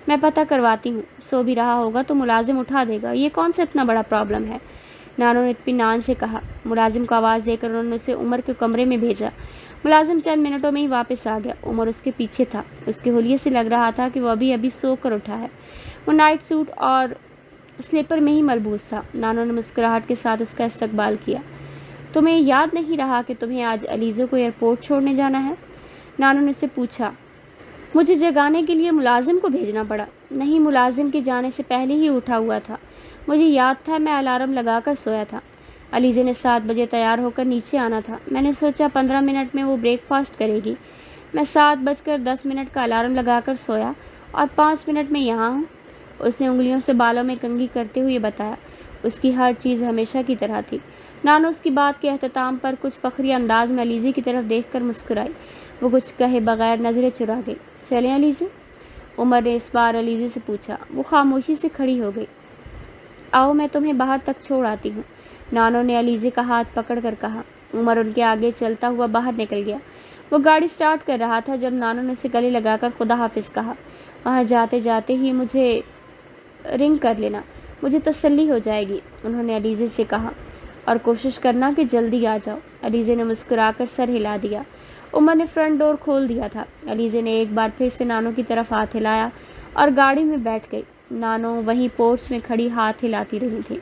میں پتہ کرواتی ہوں، سو بھی رہا ہوگا تو ملازم اٹھا دے گا، یہ کون سا اتنا بڑا پرابلم ہے، نانو نے اطمینان سے کہا۔ ملازم کو آواز دے کر انہوں نے اسے عمر کے کمرے میں بھیجا۔ ملازم چند منٹوں میں ہی واپس آ گیا۔ عمر اس کے پیچھے تھا، اس کے حلیے سے لگ رہا تھا کہ وہ ابھی سو کر اٹھا ہے۔ وہ نائٹ سوٹ اور سلیپر میں ہی ملبوس تھا۔ نانو نے مسکراہٹ کے ساتھ اس کا استقبال کیا۔ تمہیں یاد نہیں رہا کہ تمہیں آج علیزے کو ایئرپورٹ چھوڑنے جانا ہے، نانو نے اسے پوچھا۔ مجھے جگانے کے لیے ملازم کو بھیجنا پڑا؟ نہیں، ملازم کے جانے سے پہلے ہی اٹھا ہوا تھا، مجھے یاد تھا، میں الارم لگا کر سویا تھا۔ علیزے نے 7 بجے تیار ہو کر نیچے آنا تھا، میں نے سوچا 15 منٹ میں وہ بریک فاسٹ کرے گی، میں 7:10 کا الارم لگا کر سویا اور 5 منٹ میں یہاں ہوں، اس نے انگلیوں سے بالوں میں کنگھی کرتے ہوئے بتایا۔ اس کی ہر چیز ہمیشہ کی طرح تھی۔ نانو اس کی بات کے اختتام پر کچھ فخری انداز میں علیزے کی طرف دیکھ کر مسکرائی۔ وہ کچھ کہے بغیر نظریں چرا گئی۔ چلیں علیزے؟ عمر نے اس بار علیزے سے پوچھا۔ وہ خاموشی سے کھڑی ہو گئی۔ آؤ میں تمہیں باہر تک چھوڑ آتی ہوں، نانو نے علیزے کا ہاتھ پکڑ کر کہا۔ عمر ان کے آگے چلتا ہوا باہر نکل گیا۔ وہ گاڑی سٹارٹ کر رہا تھا جب نانو نے اسے گلے لگا کر خدا حافظ کہا۔ وہاں جاتے جاتے ہی مجھے رنگ کر لینا، مجھے تسلی ہو جائے گی، انہوں نے علیزے سے کہا، اور کوشش کرنا کہ جلدی آ جاؤ۔ علیزے نے مسکرا کر سر ہلا دیا۔ عمر نے فرنٹ ڈور کھول دیا تھا۔ علیزے نے ایک بار پھر سے نانو کی طرف ہاتھ ہلایا اور گاڑی میں بیٹھ گئی۔ نانو وہیں پورچ میں کھڑی ہاتھ ہلاتی رہی تھی۔